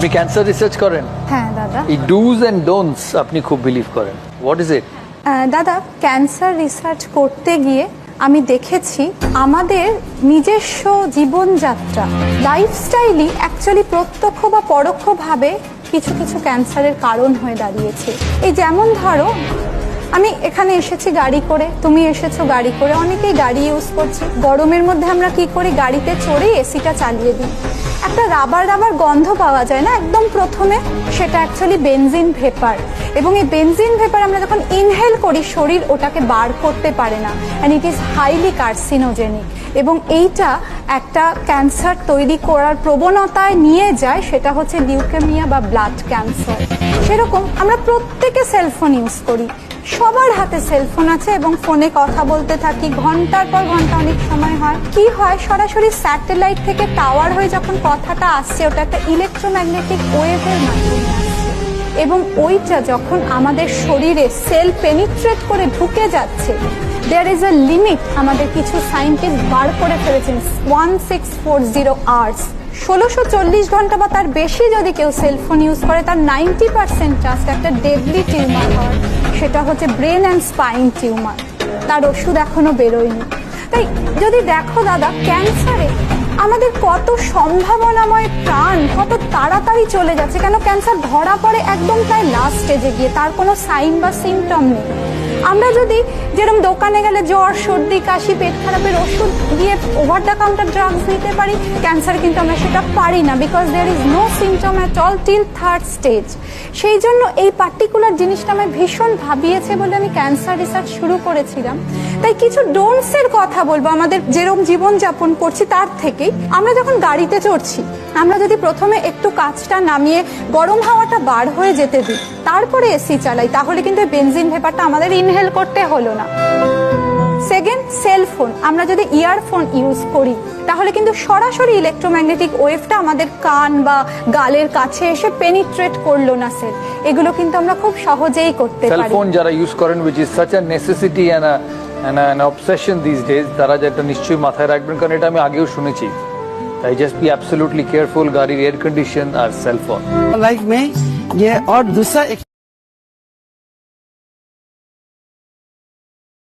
আপনি cancer research করেন? হ্যাঁ দাদা। এই ডুজ এন্ড ডোন্টস আপনি খুব বিলিভ করেন, হোয়াট ইজ ইট? দাদা, ক্যান্সার রিসার্চ করতে গিয়ে আমি দেখেছি আমাদের নিজস্ব জীবনযাত্রা, লাইফস্টাইলই অ্যাকচুয়ালি প্রত্যক্ষ বা পরোক্ষভাবে কিছু কিছু ক্যান্সারের কারণ হয়ে দাঁড়িয়েছে। এই যেমন ধরো, আমি এখানে এসেছি গাড়ি করে, তুমি এসেছো গাড়ি করে, অনেকেই গাড়ি ইউজ করছি। গরমের মধ্যে আমরা কি করি, গাড়িতে চড়ে এসিটা চালিয়ে দিই। একটা রাবার রাবার গন্ধ পাওয়া যায় না একদম প্রথমে, সেটা অ্যাকচুয়ালি বেনজিন ভেপার। এবং এই বেনজিন ভেপার আমরা যখন ইনহেল করি, শরীর ওটাকে বার করতে পারে না, and it is highly carcinogenic. এবং এইটা একটা ক্যান্সার তৈরি করার প্রবণতায় নিয়ে যায়, সেটা হচ্ছে লিউকেমিয়া বা ব্লাড ক্যান্সার। সেরকম আমরা প্রত্যেকে সেলফোন ইউজ করি, সবার হাতে সেলফোন আছে এবং ফোনে কথা বলতে থাকি ঘন্টার পর ঘন্টা। অনেক সময় হয় কি হয়, সরাসরি স্যাটেলাইট থেকে টাওয়ার হয়ে যখন কথাটা আসছে, ওটা একটা ইলেকট্রোম্যাগনেটিক ওয়েভের মাধ্যমে আসছে, এবং ওইটা যখন আমাদের শরীরে সেল পেনিট্রেট করে ঢুকে যাচ্ছে, দেয়ার ইজ আ লিমিট। আমাদের কিছু সায়েন্টিস্ট বার করে ফেলেছেন 1640 আওয়ার্স, 1640 ঘন্টা বা তার বেশি যদি কেউ সেলফোন ইউজ করে, তার 90% চান্স একটা ডেডলি টিউমার হওয়ার, সেটা হচ্ছে ব্রেন অ্যান্ড স্পাইন টিউমার। তার ওষুধ এখনো বেরোয়নি। তাই যদি দেখো দাদা, ক্যান্সারে আমাদের কত সম্ভাবনাময় প্রাণ কত তাড়াতাড়ি চলে যাচ্ছে। কেন, ক্যান্সার ধরা পড়ে একদম প্রায় লাস্ট স্টেজে গিয়ে, তার কোনো সাইন বা সিমটম নেই। আমরা যদি যেরকম দোকানে গেলে জ্বর সর্দি কাশি পেট খারাপের ওষুধ দিয়ে ওভার দ্য কাউন্টার ড্রাগস নিতে পারি, ক্যান্সার কিন্তু আমরা সেটা পারি না, because there is no symptom at all till third stage. সেই জন্য এই পার্টিকুলার জিনিসটা আমায় ভীষণ ভাবিয়েছে বলে আমি ক্যান্সার রিসার্চ শুরু করেছিলাম। তাই কিছু ডোন্টসের কথা বলবো আমাদের যেরকম জীবনযাপন করছি তার থেকেই। আমরা যখন গাড়িতে চড়ছি, আমরা যদি প্রথমে একটু কাঁচটা নামিয়ে গরম হাওয়াটা বার হয়ে যেতে দিই, তারপরে এসি চালাই, তাহলে কিন্তু বেনজিন ভেপারটা আমাদের ইনহেল করতে হলো না। সেকেন্ড, সেলফোন আমরা যদি ইয়ারফোন ইউজ করি, তাহলে কিন্তু সরাসরি ইলেকট্রোম্যাগনেটিক ওয়েভটা আমাদের কান বা গালের কাছে এসে পেনিট্রেট করলো না সেল। এগুলো কিন্তু আমরা খুব সহজেই করতে পারি। সেলফোন যারা ইউজ করেন, which is such a necessity and an obsession these days, তারা যেটা নিশ্চয়ই মাথায় রাখবেন, কারণ এটা আমি আগেও শুনেছি। তাই just be absolutely careful, গাড়ির এয়ার কন্ডিশন আর সেলফোন। लाइफ में ये और दूसरा